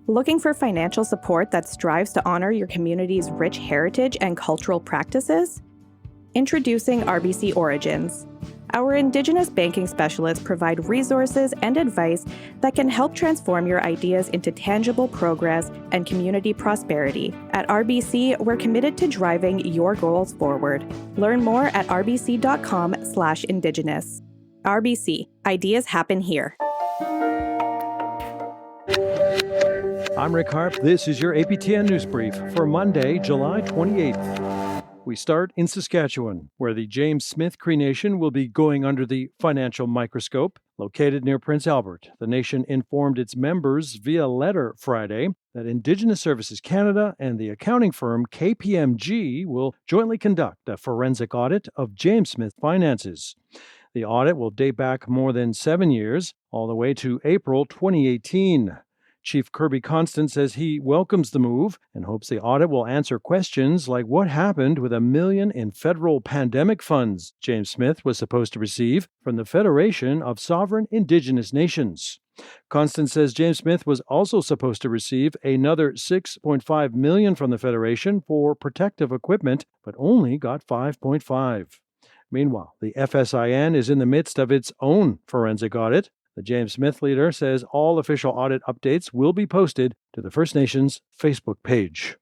Looking for financial support that strives to honor your community's rich heritage and cultural practices? Introducing RBC Origins. Our Indigenous banking specialists provide resources and advice that can help transform your ideas into tangible progress and community prosperity. At RBC, we're committed to driving your goals forward. Learn more at rbc.com/indigenous. RBC, ideas happen here. I'm Rick Harp. This is your APTN News Brief for Monday, July 28th. We start in Saskatchewan, where the James Smith Cree Nation will be going under the financial microscope. Located near Prince Albert, the nation informed its members via letter Friday that Indigenous Services Canada and the accounting firm KPMG will jointly conduct a forensic audit of James Smith finances. The audit will date back more than 7 years, all the way to April 2018. Chief Kirby Constant says he welcomes the move and hopes the audit will answer questions like what happened with $1 million in federal pandemic funds James Smith was supposed to receive from the Federation of Sovereign Indigenous Nations. Constant says James Smith was also supposed to receive another $6.5 million from the Federation for protective equipment, but only got $5.5. Meanwhile, the FSIN is in the midst of its own forensic audit. The James Smith leader says all official audit updates will be posted to the First Nations Facebook page.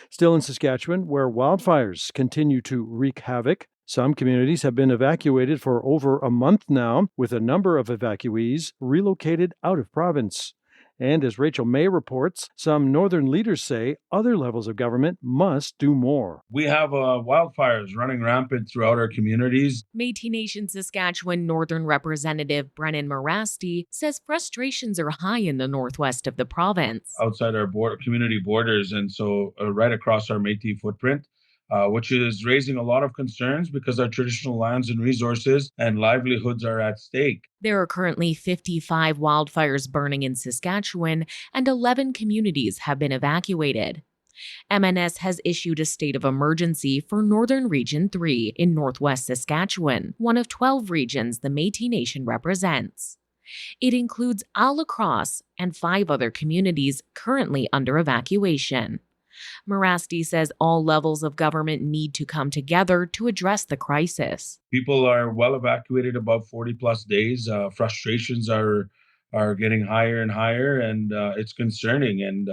Still in Saskatchewan, where wildfires continue to wreak havoc, some communities have been evacuated for over a month now, with a number of evacuees relocated out of province. And as Rachel May reports, some northern leaders say other levels of government must do more. We have wildfires running rampant throughout our communities. Métis Nation Saskatchewan Northern Representative Brennan Morasti says frustrations are high in the northwest of the province. Outside our community borders, and so right across our Métis footprint, which is raising a lot of concerns because our traditional lands and resources and livelihoods are at stake. There are currently 55 wildfires burning in Saskatchewan, and 11 communities have been evacuated. MNS has issued a state of emergency for Northern Region 3 in northwest Saskatchewan, one of 12 regions the Métis Nation represents. It includes Lacrosse and 5 other communities currently under evacuation. Morasti says all levels of government need to come together to address the crisis. People are well evacuated above 40 plus days. Frustrations are getting higher and higher, and it's concerning. And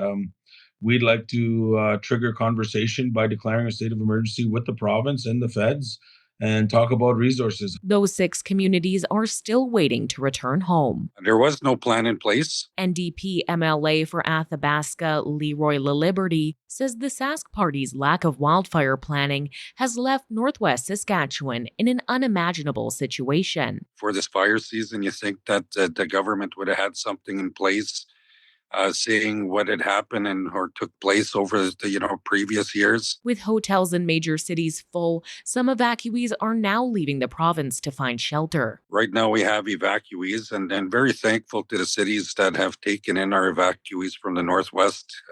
we'd like to trigger conversation by declaring a state of emergency with the province and the feds and talk about resources. Those 6 communities are still waiting to return home. There was no plan in place. NDP MLA for Athabasca, Leroy LaLiberty, says the Sask Party's lack of wildfire planning has left northwest Saskatchewan in an unimaginable situation. For this fire season, you think that the government would have had something in place, seeing what had happened or took place over the previous years. With hotels in major cities full, some evacuees are now leaving the province to find shelter. Right now we have evacuees, and very thankful to the cities that have taken in our evacuees from the northwest.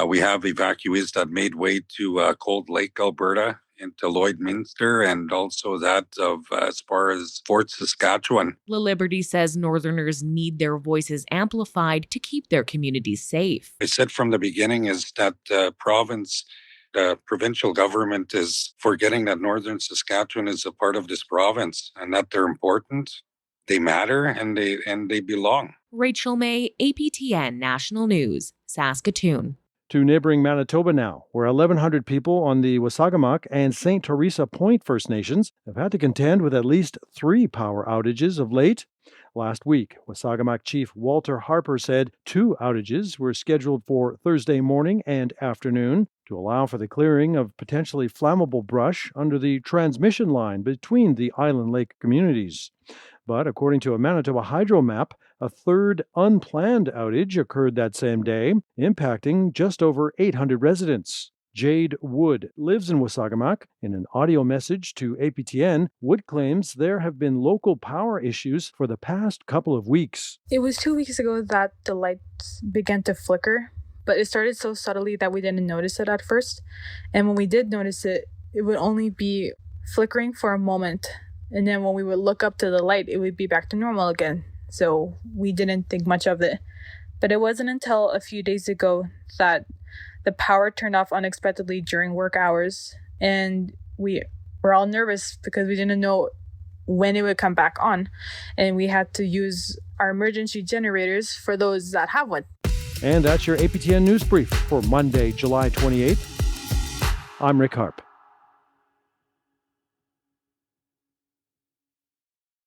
We have evacuees that made way to Cold Lake, Alberta, into Lloydminster, and also that of as far as Fort Saskatchewan. LaLiberty says Northerners need their voices amplified to keep their communities safe. I said from the beginning is that the provincial government is forgetting that Northern Saskatchewan is a part of this province and that they're important, they matter, and they belong. Rachel May, APTN National News, Saskatoon. To neighboring Manitoba now, where 1,100 people on the Wasagamok and St. Teresa Point First Nations have had to contend with at least 3 power outages of late. Last week, Wasagamok Chief Walter Harper said 2 outages were scheduled for Thursday morning and afternoon to allow for the clearing of potentially flammable brush under the transmission line between the Island Lake communities. But according to a Manitoba hydro map, a 3rd unplanned outage occurred that same day, impacting just over 800 residents. Jade Wood lives in Wasagamok. In an audio message to APTN, Wood claims there have been local power issues for the past couple of weeks. It was 2 weeks ago that the lights began to flicker, but it started so subtly that we didn't notice it at first. And when we did notice it, it would only be flickering for a moment. And then when we would look up to the light, it would be back to normal again. So we didn't think much of it. But it wasn't until a few days ago that the power turned off unexpectedly during work hours, and we were all nervous because we didn't know when it would come back on, and we had to use our emergency generators for those that have one. And that's your APTN News Brief for Monday, July 28th. I'm Rick Harp.